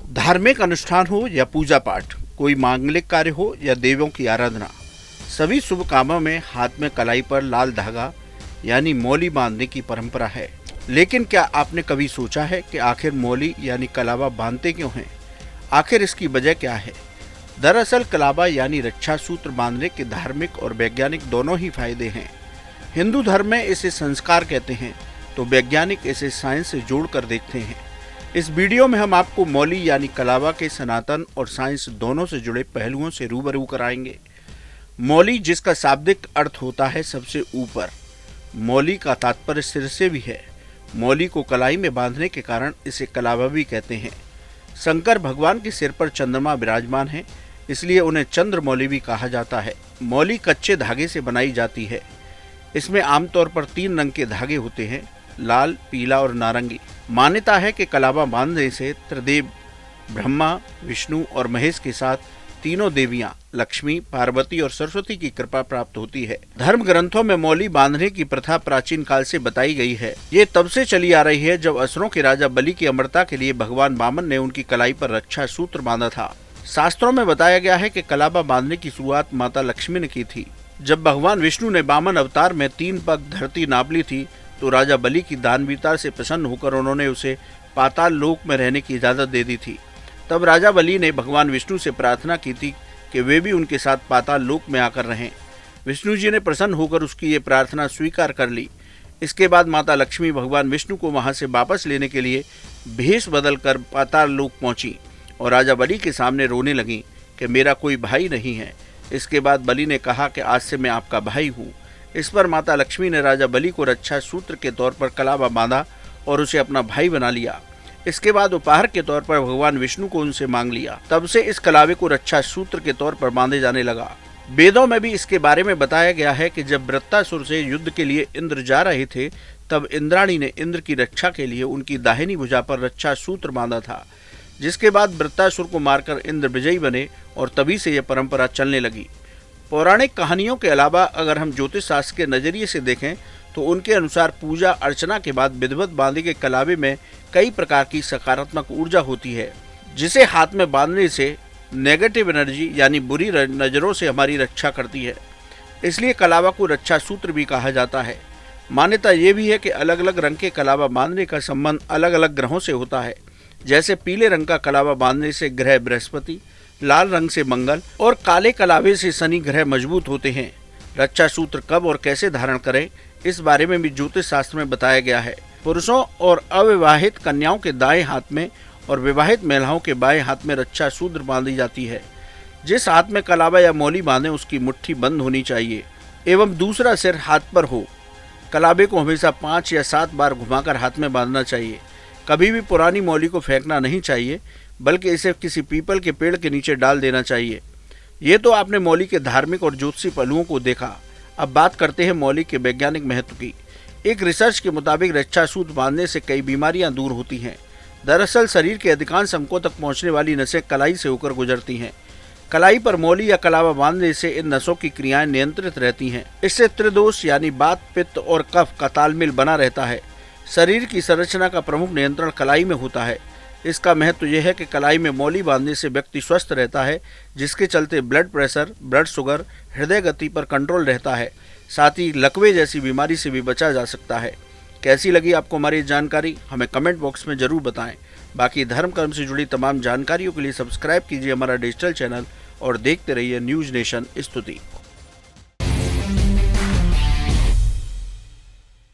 धार्मिक अनुष्ठान हो या पूजा पाठ, कोई मांगलिक कार्य हो या देवों की आराधना, सभी शुभ कामों में हाथ में कलाई पर लाल धागा यानी मौली बांधने की परंपरा है। लेकिन क्या आपने कभी सोचा है कि आखिर मौली यानी कलावा बांधते क्यों हैं? आखिर इसकी वजह क्या है? दरअसल कलावा यानी रक्षा सूत्र बांधने के धार्मिक और वैज्ञानिक दोनों ही फायदे हैं। हिंदू धर्म में इसे संस्कार कहते हैं, तो वैज्ञानिक इसे साइंस से जोड़कर देखते हैं। इस वीडियो में हम आपको मौली यानी कलावा के सनातन और साइंस दोनों से जुड़े पहलुओं से रूबरू कराएंगे। मौली, जिसका शाब्दिक अर्थ होता है सबसे ऊपर, मौली का तात्पर्य सिर से भी है। मौली को कलाई में बांधने के कारण इसे कलावा भी कहते हैं। शंकर भगवान के सिर पर चंद्रमा विराजमान है, इसलिए उन्हें चंद्रमौली भी कहा जाता है। मौली कच्चे धागे से बनाई जाती है। इसमें आमतौर पर 3 रंग के धागे होते हैं, लाल, पीला और नारंगी। मान्यता है कि कलावा बांधने से त्रिदेव ब्रह्मा, विष्णु और महेश के साथ तीनों देवियां लक्ष्मी, पार्वती और सरस्वती की कृपा प्राप्त होती है। धर्म ग्रंथों में मौली बांधने की प्रथा प्राचीन काल से बताई गई है। ये तब से चली आ रही है जब असुरों के राजा बलि की अमरता के लिए भगवान वामन ने उनकी कलाई पर रक्षा सूत्र बांधा था। शास्त्रों में बताया गया है कि कलावा बांधने की शुरुआत माता लक्ष्मी ने की थी। जब भगवान विष्णु ने वामन अवतार में 3 पग धरती नाप ली थी, तो राजा बलि की दानवीरता से प्रसन्न होकर उन्होंने उसे पाताल लोक में रहने की इजाजत दे दी थी। तब राजा बलि ने भगवान विष्णु से प्रार्थना की थी कि वे भी उनके साथ पाताल लोक में आकर रहें। विष्णु जी ने प्रसन्न होकर उसकी ये प्रार्थना स्वीकार कर ली। इसके बाद माता लक्ष्मी भगवान विष्णु को वहां से वापस लेने के लिए भेष बदलकर पाताल लोक पहुंची और राजा बलि के सामने रोने लगी कि मेरा कोई भाई नहीं है। इसके बाद बलि ने कहा कि आज से मैं आपका भाई हूँ। इस पर माता लक्ष्मी ने राजा बलि को रक्षा सूत्र के तौर पर कलावा बांधा और उसे अपना भाई बना लिया। इसके बाद उपहार के तौर पर भगवान विष्णु को उनसे मांग लिया। तब से इस कलावे को रक्षा सूत्र के तौर पर बांधे जाने लगा। वेदों में भी इसके बारे में बताया गया है कि जब वृत्तासुर से युद्ध के लिए इंद्र जा रहे थे, तब इंद्राणी ने इंद्र की रक्षा के लिए उनकी दाहिनी भुजा पर रक्षा सूत्र बांधा था, जिसके बाद वृत्तासुर को मारकर इंद्र विजयी बने और तभी से यह परंपरा चलने लगी। पौराणिक कहानियों के अलावा अगर हम ज्योतिष शास्त्र के नजरिए से देखें तो उनके अनुसार पूजा अर्चना के बाद विधिवत बांधे के कलावे में कई प्रकार की सकारात्मक ऊर्जा होती है, जिसे हाथ में बांधने से नेगेटिव एनर्जी यानी बुरी नज़रों से हमारी रक्षा करती है। इसलिए कलावा को रक्षा सूत्र भी कहा जाता है। मान्यता ये भी है कि अलग अलग रंग के कलावा बांधने का संबंध अलग अलग ग्रहों से होता है। जैसे पीले रंग का कलावा बांधने से ग्रह बृहस्पति, लाल रंग से मंगल और काले कलावे से शनि ग्रह मजबूत होते हैं। रक्षा सूत्र कब और कैसे धारण करें, इस बारे में भी ज्योतिष शास्त्र में बताया गया है। पुरुषों और अविवाहित कन्याओं के दाएं हाथ में और विवाहित महिलाओं के बाएं हाथ में रक्षा सूत्र बांधी जाती है। जिस हाथ में कलावा या मौली बांधे उसकी मुट्ठी बंद होनी चाहिए एवं दूसरा सिर हाथ पर हो। कलावे को हमेशा 5 या 7 बार घुमाकर हाथ में बांधना चाहिए। कभी भी पुरानी मौली को फेंकना नहीं चाहिए, बल्कि इसे किसी पीपल के पेड़ के नीचे डाल देना चाहिए। ये तो आपने मौली के धार्मिक और ज्योतिषी पहलुओं को देखा। अब बात करते हैं मौली के वैज्ञानिक महत्व की। एक रिसर्च के मुताबिक रक्षा सूत्र बांधने से कई बीमारियां दूर होती हैं। दरअसल शरीर के अधिकांश अंगों तक पहुंचने वाली नसें कलाई से होकर गुजरती हैं। कलाई पर मौली या कलावा बांधने से इन नसों की क्रियाएं नियंत्रित रहती हैं। इससे त्रिदोष यानी वात, पित्त और कफ का तालमेल बना रहता है। शरीर की संरचना का प्रमुख नियंत्रण कलाई में होता है। इसका महत्व यह है कि कलाई में मौली बांधने से व्यक्ति स्वस्थ रहता है, जिसके चलते ब्लड प्रेशर, ब्लड शुगर, हृदय गति पर कंट्रोल रहता है। साथ ही लकवे जैसी बीमारी से भी बचा जा सकता है। कैसी लगी आपको हमारी जानकारी, हमें कमेंट बॉक्स में जरूर बताएं। बाकी धर्म कर्म से जुड़ी तमाम जानकारियों के लिए सब्सक्राइब कीजिए हमारा डिजिटल चैनल और देखते रहिए न्यूज़ नेशन स्तुति।